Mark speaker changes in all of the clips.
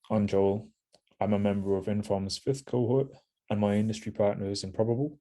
Speaker 1: I'm Joel. I'm a member of Inform's fifth cohort, and my industry partner is Improbable.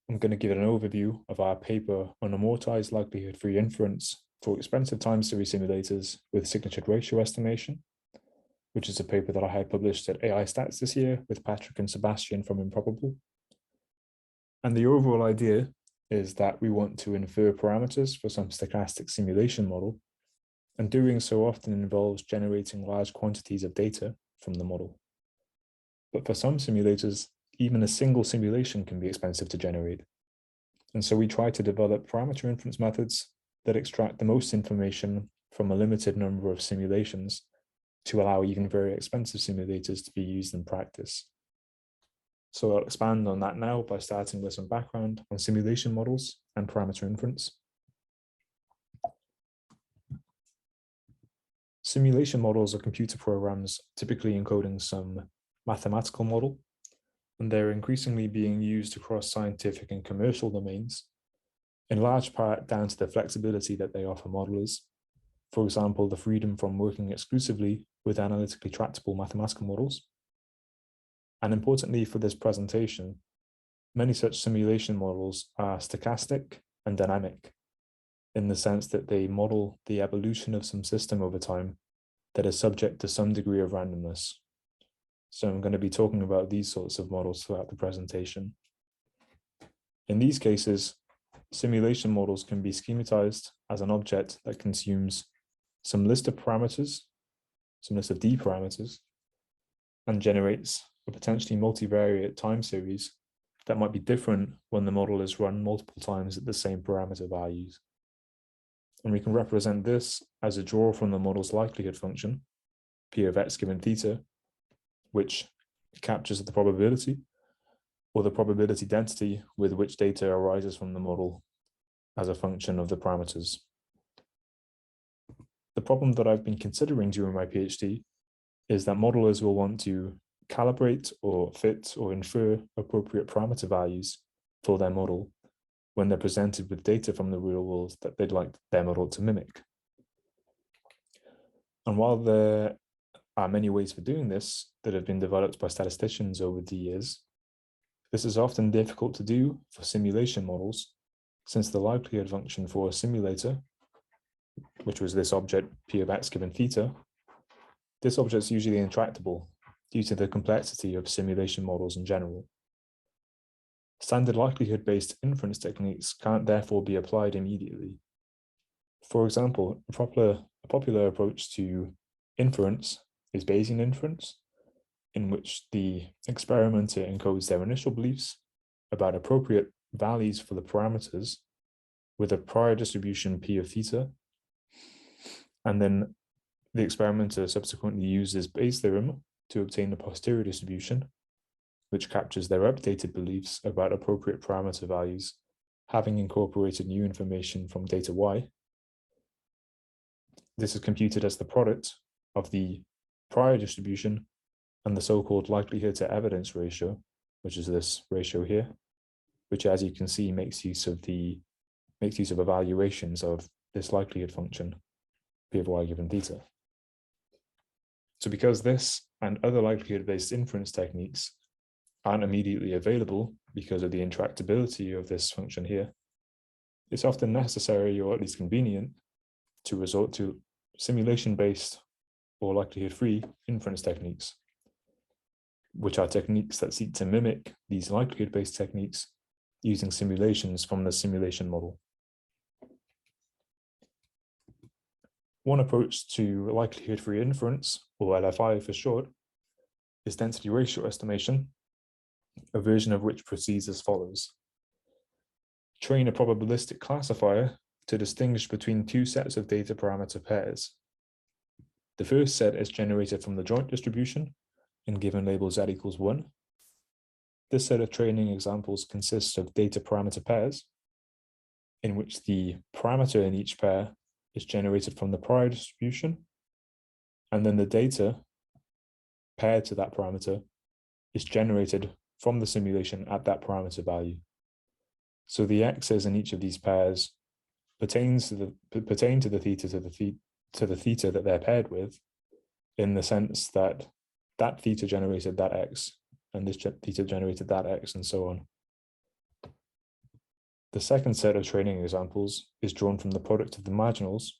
Speaker 1: I'm going to give an overview of our paper on amortized likelihood-free inference for expensive time series simulators with signature ratio estimation, which is a paper that I had published at AI Stats this year with Patrick and Sebastian from Improbable. And the overall idea is that we want to infer parameters for some stochastic simulation model, and doing so often involves generating large quantities of data from the model. But for some simulators, even a single simulation can be expensive to generate. And so we try to develop parameter inference methods that extract the most information from a limited number of simulations to allow even very expensive simulators to be used in practice. So I'll expand on that now by starting with some background on simulation models and parameter inference. Simulation models are computer programs typically encoding some mathematical model, and they're increasingly being used across scientific and commercial domains, in large part down to the flexibility that they offer modelers. For example, the freedom from working exclusively with analytically tractable mathematical models. And importantly for this presentation, many such simulation models are stochastic and dynamic, in the sense that they model the evolution of some system over time that is subject to some degree of randomness. So I'm going to be talking about these sorts of models throughout the presentation. In these cases, simulation models can be schematized as an object that consumes some list of parameters, some list of D parameters, and generates a potentially multivariate time series that might be different when the model is run multiple times at the same parameter values. And we can represent this as a draw from the model's likelihood function, P of x given theta, which captures the probability or the probability density with which data arises from the model as a function of the parameters. The problem that I've been considering during my PhD is that modelers will want to calibrate or fit or infer appropriate parameter values for their model when they're presented with data from the real world that they'd like their model to mimic. And while there are many ways for doing this that have been developed by statisticians over the years, this is often difficult to do for simulation models, since the likelihood function for a simulator, which was this object P of x given theta, this object is usually intractable due to the complexity of simulation models in general. Standard likelihood-based inference techniques can't therefore be applied immediately. For example, a popular approach to inference is Bayesian inference, in which the experimenter encodes their initial beliefs about appropriate values for the parameters with a prior distribution P of theta, and then the experimenter subsequently uses Bayes' theorem to obtain a posterior distribution, which captures their updated beliefs about appropriate parameter values, having incorporated new information from data Y. This is computed as the product of the prior distribution and the so-called likelihood to evidence ratio, which is this ratio here, which, as you can see, makes use of evaluations of this likelihood function, P of y given theta. So because this and other likelihood-based inference techniques aren't immediately available because of the intractability of this function here, it's often necessary, or at least convenient, to resort to simulation-based or likelihood-free inference techniques, which are techniques that seek to mimic these likelihood-based techniques using simulations from the simulation model. One approach to likelihood-free inference, or LFI for short, is density ratio estimation, a version of which proceeds as follows. Train a probabilistic classifier to distinguish between two sets of data parameter pairs. The first set is generated from the joint distribution and given label z equals 1. This set of training examples consists of data parameter pairs, in which the parameter in each pair is generated from the prior distribution, and then the data paired to that parameter is generated from the simulation at that parameter value. So the x's in each of these pairs pertain to the theta that they're paired with, in the sense that that theta generated that x, and this theta generated that x, and so on. The second set of training examples is drawn from the product of the marginals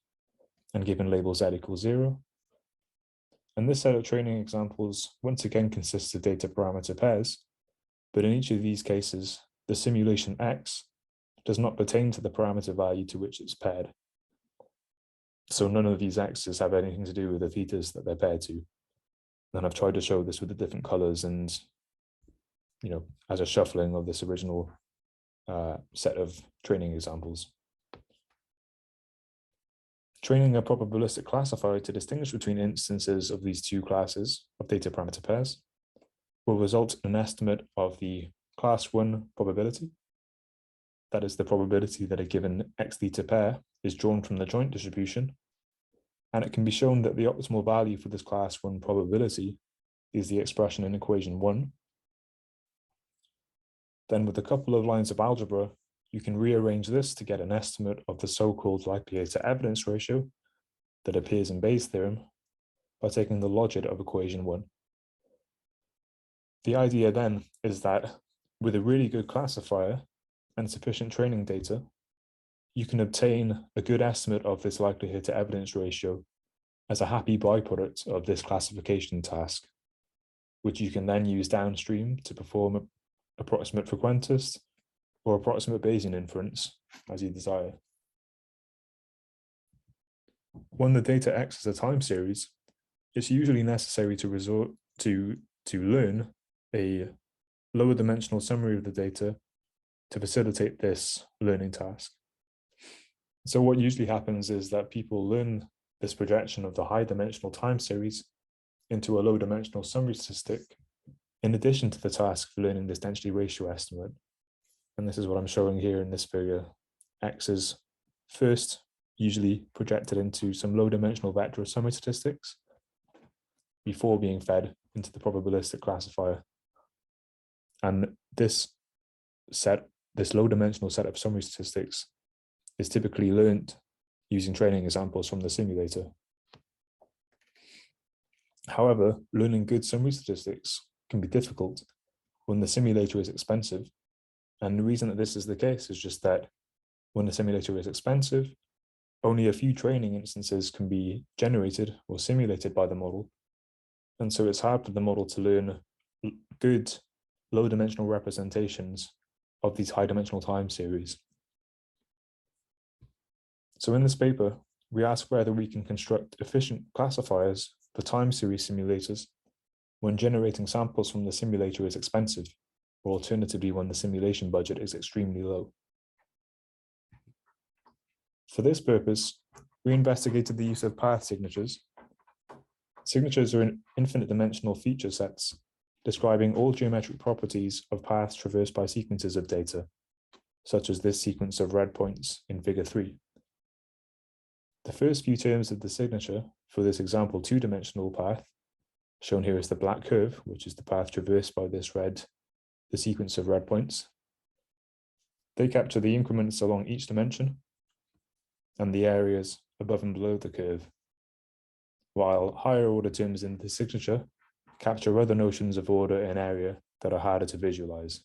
Speaker 1: and given label z equals 0. And this set of training examples once again consists of data parameter pairs, but in each of these cases, the simulation x does not pertain to the parameter value to which it's paired. So none of these x's have anything to do with the thetas that they're paired to. And I've tried to show this with the different colors and, as a shuffling of this original set of training examples. Training a probabilistic classifier to distinguish between instances of these two classes of data parameter pairs will result in an estimate of the class 1 probability. That is the probability that a given x theta pair is drawn from the joint distribution. And it can be shown that the optimal value for this class 1 probability is the expression in equation 1. Then with a couple of lines of algebra, you can rearrange this to get an estimate of the so-called likelihood to evidence ratio that appears in Bayes' theorem by taking the logit of equation 1. The idea then is that with a really good classifier and sufficient training data, you can obtain a good estimate of this likelihood to evidence ratio as a happy byproduct of this classification task, which you can then use downstream to perform approximate frequentist or approximate Bayesian inference as you desire. When the data X is a time series, it's usually necessary to resort to learn a lower dimensional summary of the data to facilitate this learning task. So what usually happens is that people learn this projection of the high dimensional time series into a low dimensional summary statistic in addition to the task of learning this density ratio estimate. And this is what I'm showing here in this figure. X is first usually projected into some low dimensional vector of summary statistics before being fed into the probabilistic classifier. And this low dimensional set of summary statistics is typically learned using training examples from the simulator. However, learning good summary statistics can be difficult when the simulator is expensive. And the reason that this is the case is just that when the simulator is expensive, only a few training instances can be generated or simulated by the model. And so it's hard for the model to learn good low dimensional representations of these high dimensional time series. So in this paper, we ask whether we can construct efficient classifiers for time series simulators when generating samples from the simulator is expensive, or alternatively when the simulation budget is extremely low. For this purpose, we investigated the use of path signatures. Signatures are infinite dimensional feature sets describing all geometric properties of paths traversed by sequences of data, such as this sequence of red points in figure 3. The first few terms of the signature for this example two-dimensional path, shown here as the black curve, which is the path traversed by the sequence of red points, they capture the increments along each dimension and the areas above and below the curve, while higher order terms in the signature capture other notions of order and area that are harder to visualize.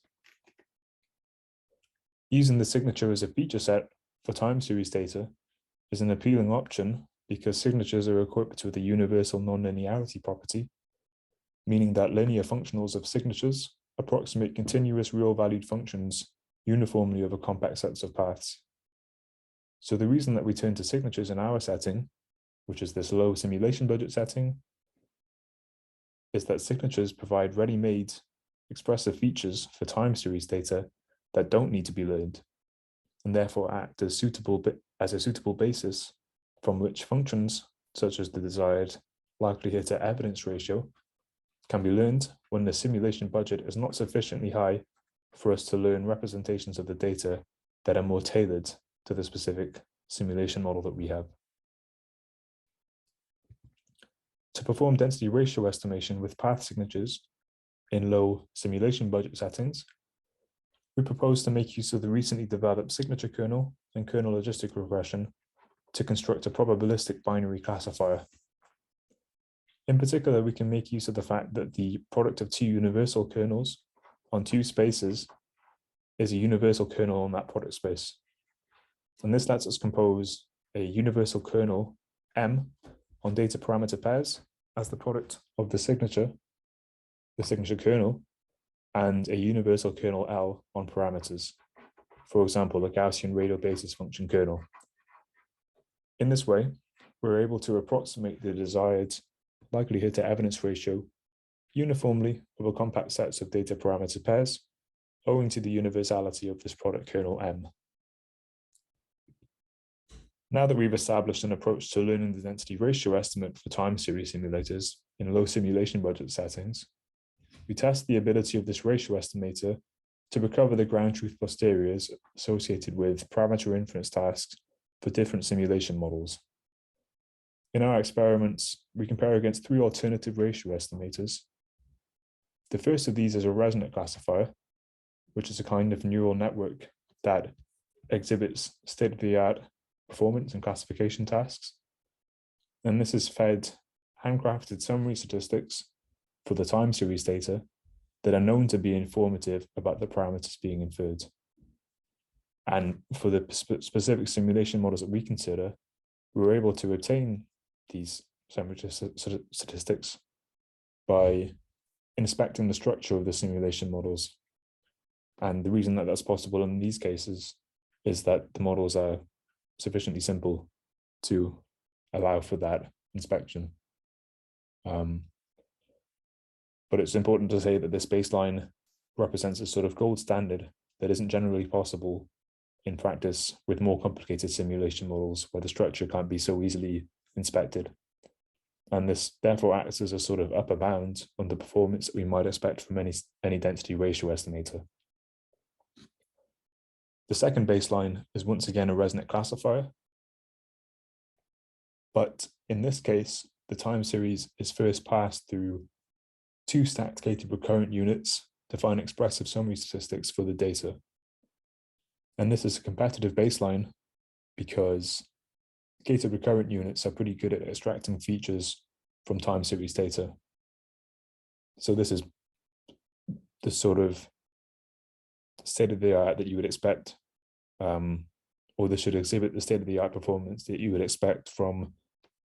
Speaker 1: Using the signature as a feature set for time series data is an appealing option because signatures are equipped with a universal nonlinearity property, meaning that linear functionals of signatures approximate continuous real-valued functions uniformly over complex sets of paths. So the reason that we turn to signatures in our setting, which is this low simulation budget setting, is that signatures provide ready-made expressive features for time series data that don't need to be learned, and therefore act as a suitable basis from which functions, such as the desired likelihood to evidence ratio, can be learned when the simulation budget is not sufficiently high for us to learn representations of the data that are more tailored to the specific simulation model that we have. To perform density ratio estimation with path signatures in low simulation budget settings, we propose to make use of the recently developed signature kernel and kernel logistic regression to construct a probabilistic binary classifier. In particular, we can make use of the fact that the product of two universal kernels on two spaces is a universal kernel on that product space. And this lets us compose a universal kernel M on data parameter pairs as the product of the signature kernel, and a universal kernel L on parameters, for example, the Gaussian radial basis function kernel. In this way, we're able to approximate the desired likelihood to evidence ratio uniformly over compact sets of data parameter pairs, owing to the universality of this product kernel M. Now that we've established an approach to learning the density ratio estimate for time series simulators in low simulation budget settings, we test the ability of this ratio estimator to recover the ground truth posteriors associated with parameter inference tasks for different simulation models. In our experiments, we compare against three alternative ratio estimators. The first of these is a resonant classifier, which is a kind of neural network that exhibits state-of-the-art performance and classification tasks. And this is fed handcrafted summary statistics for the time series data that are known to be informative about the parameters being inferred. And for the specific simulation models that we consider, we were able to obtain these summary statistics by inspecting the structure of the simulation models. And the reason that that's possible in these cases is that the models are sufficiently simple to allow for that inspection. But it's important to say that this baseline represents a sort of gold standard that isn't generally possible in practice with more complicated simulation models where the structure can't be so easily inspected. And this therefore acts as a sort of upper bound on the performance that we might expect from any density ratio estimator. The second baseline is once again a resonant classifier, but in this case, the time series is first passed through two stacked gated recurrent units to find expressive summary statistics for the data. And this is a competitive baseline because gated recurrent units are pretty good at extracting features from time series data. So this is the sort of state of the art that you would expect, or this should exhibit the state of the art performance that you would expect from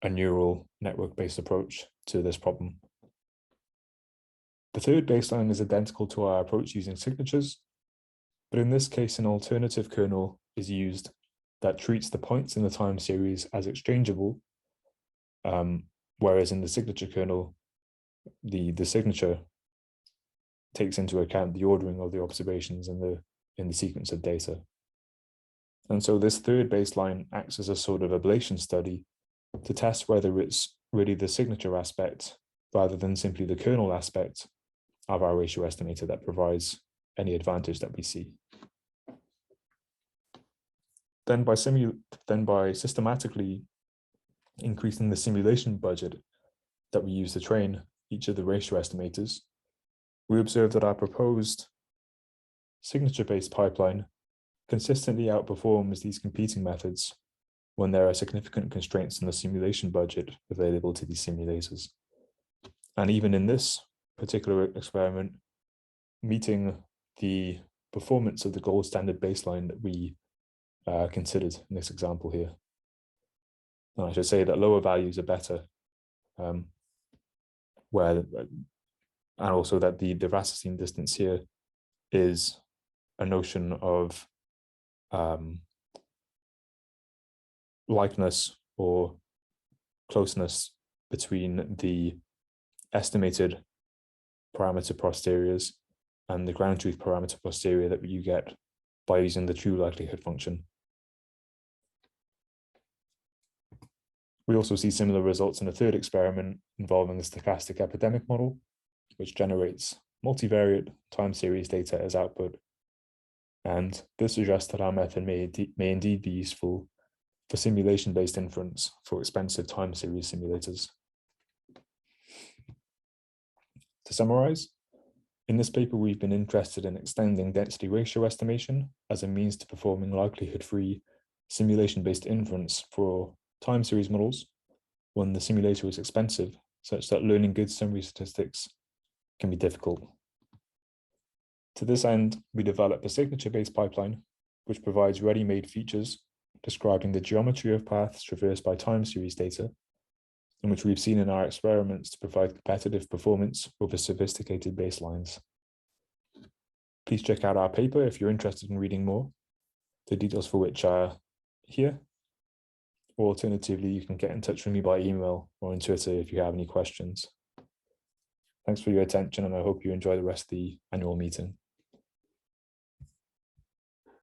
Speaker 1: a neural network-based approach to this problem. The third baseline is identical to our approach using signatures, but in this case, an alternative kernel is used that treats the points in the time series as exchangeable, whereas in the signature kernel, the signature takes into account the ordering of the observations in the sequence of data. And so this third baseline acts as a sort of ablation study to test whether it's really the signature aspect rather than simply the kernel aspect of our ratio estimator that provides any advantage that we see. Then by systematically increasing the simulation budget that we use to train each of the ratio estimators, we observe that our proposed signature-based pipeline consistently outperforms these competing methods when there are significant constraints in the simulation budget available to these simulators. And even in this particular experiment, meeting the performance of the gold standard baseline that we considered in this example here. And I should say that lower values are better, and also that the Racine distance here is a notion of likeness or closeness between the estimated parameter posteriors and the ground truth parameter posterior that you get by using the true likelihood function. We also see similar results in a third experiment involving the stochastic epidemic model, which generates multivariate time series data as output. And this suggests that our method may indeed be useful for simulation-based inference for expensive time series simulators. To summarize, in this paper, we've been interested in extending density ratio estimation as a means to performing likelihood-free simulation-based inference for time series models when the simulator is expensive such that learning good summary statistics can be difficult. To this end, we developed a signature-based pipeline, which provides ready-made features describing the geometry of paths traversed by time series data, and which we've seen in our experiments to provide competitive performance over sophisticated baselines. Please check out our paper if you're interested in reading more, the details for which are here. Or alternatively, you can get in touch with me by email or on Twitter if you have any questions. Thanks for your attention, and I hope you enjoy the rest of the annual meeting.